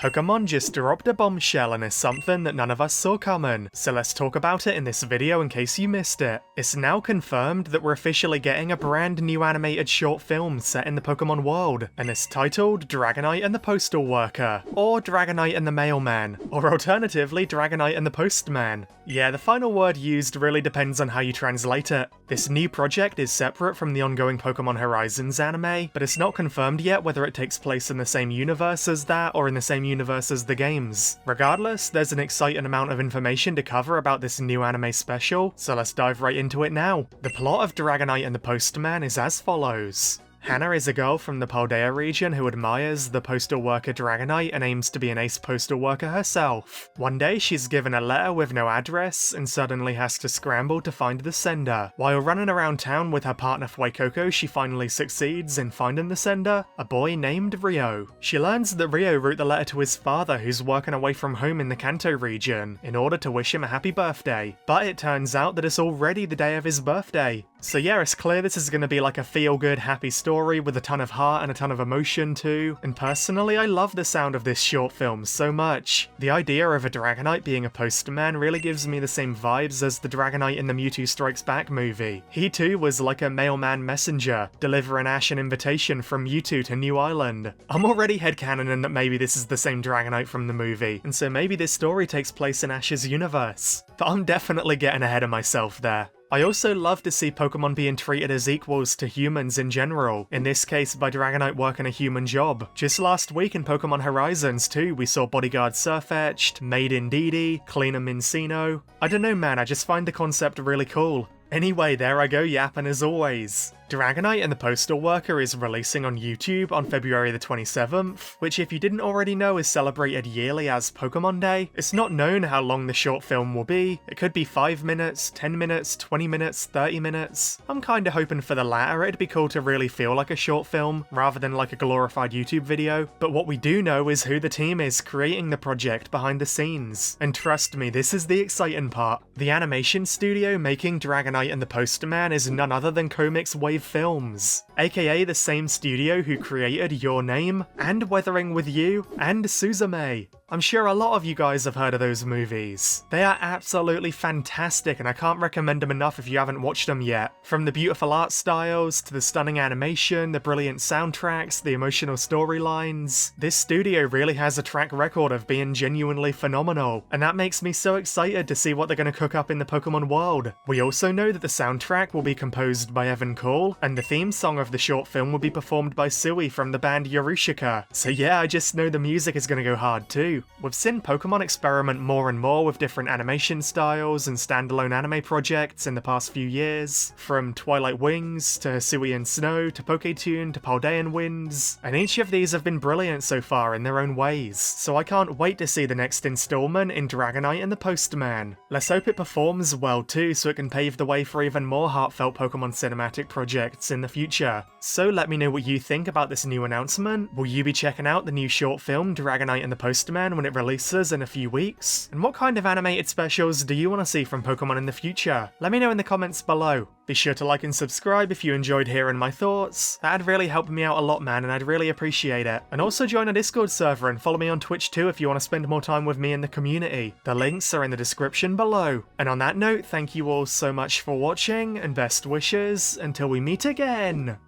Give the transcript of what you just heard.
Pokemon just dropped a bombshell and is something that none of us saw coming, so let's talk about it in this video in case you missed it. It's now confirmed that we're officially getting a brand new animated short film set in the Pokemon world, and it's titled Dragonite and the Postal Worker, or Dragonite and the Mailman, or alternatively Dragonite and the Postman. Yeah, the final word used really depends on how you translate it. This new project is separate from the ongoing Pokemon Horizons anime, but it's not confirmed yet whether it takes place in the same universe as that or in the same universe as the games. Regardless, there's an exciting amount of information to cover about this new anime special, so let's dive right into it now. The plot of Dragonite and the Postman is as follows. Hana is a girl from the Paldea region who admires the postal worker Dragonite and aims to be an ace postal worker herself. One day she's given a letter with no address and suddenly has to scramble to find the sender. While running around town with her partner Fuecoco, she finally succeeds in finding the sender, a boy named Rio. She learns that Rio wrote the letter to his father who's working away from home in the Kanto region in order to wish him a happy birthday. But it turns out that it's already the day of his birthday. So yeah, it's clear this is going to be like a feel-good, happy story with a ton of heart and a ton of emotion too. And personally, I love the sound of this short film so much. The idea of a Dragonite being a postman really gives me the same vibes as the Dragonite in the Mewtwo Strikes Back movie. He too was like a mailman messenger, delivering Ash an invitation from Mewtwo to New Island. I'm already headcanoning that maybe this is the same Dragonite from the movie, and so maybe this story takes place in Ash's universe. But I'm definitely getting ahead of myself there. I also love to see Pokemon being treated as equals to humans in general, in this case by Dragonite working a human job. Just last week in Pokemon Horizons too, we saw Bodyguard Surfetched, Maid Indeedee, Cleaner Mincino. I don't know man, I just find the concept really cool. Anyway, there I go yapping as always. Dragonite and the Postal Worker is releasing on YouTube on February the 27th, which if you didn't already know is celebrated yearly as Pokemon Day. It's not known how long the short film will be. It could be 5 minutes, 10 minutes, 20 minutes, 30 minutes. I'm kinda hoping for the latter. It'd be cool to really feel like a short film, rather than like a glorified YouTube video. But what we do know is who the team is creating the project behind the scenes. And trust me, this is the exciting part. The animation studio making Dragonite and the Postman is none other than Comics Wave Films, aka the same studio who created Your Name, and Weathering With You, and Suzume. I'm sure a lot of you guys have heard of those movies. They are absolutely fantastic and I can't recommend them enough if you haven't watched them yet. From the beautiful art styles, to the stunning animation, the brilliant soundtracks, the emotional storylines, this studio really has a track record of being genuinely phenomenal, and that makes me so excited to see what they're going to cook up in the Pokemon world. We also know that the soundtrack will be composed by Evan Cole, and the theme song of the short film will be performed by Sui from the band Yorushika. So yeah, I just know the music is going to go hard too. We've seen Pokemon experiment more and more with different animation styles and standalone anime projects in the past few years, from Twilight Wings to Hisuian Snow to Poketune to Paldean Winds, and each of these have been brilliant so far in their own ways, so I can't wait to see the next installment in Dragonite and the Postman. Let's hope it performs well too, so it can pave the way for even more heartfelt Pokemon cinematic projects in the future. So let me know what you think about this new announcement. Will you be checking out the new short film Dragonite and the Postman when it releases in a few weeks? And what kind of animated specials do you want to see from Pokemon in the future? Let me know in the comments below. Be sure to like and subscribe if you enjoyed hearing my thoughts. That'd really help me out a lot man, and I'd really appreciate it. And also join a Discord server and follow me on Twitch too if you want to spend more time with me in the community. The links are in the description below. And on that note, thank you all so much for watching, and best wishes until we meet again!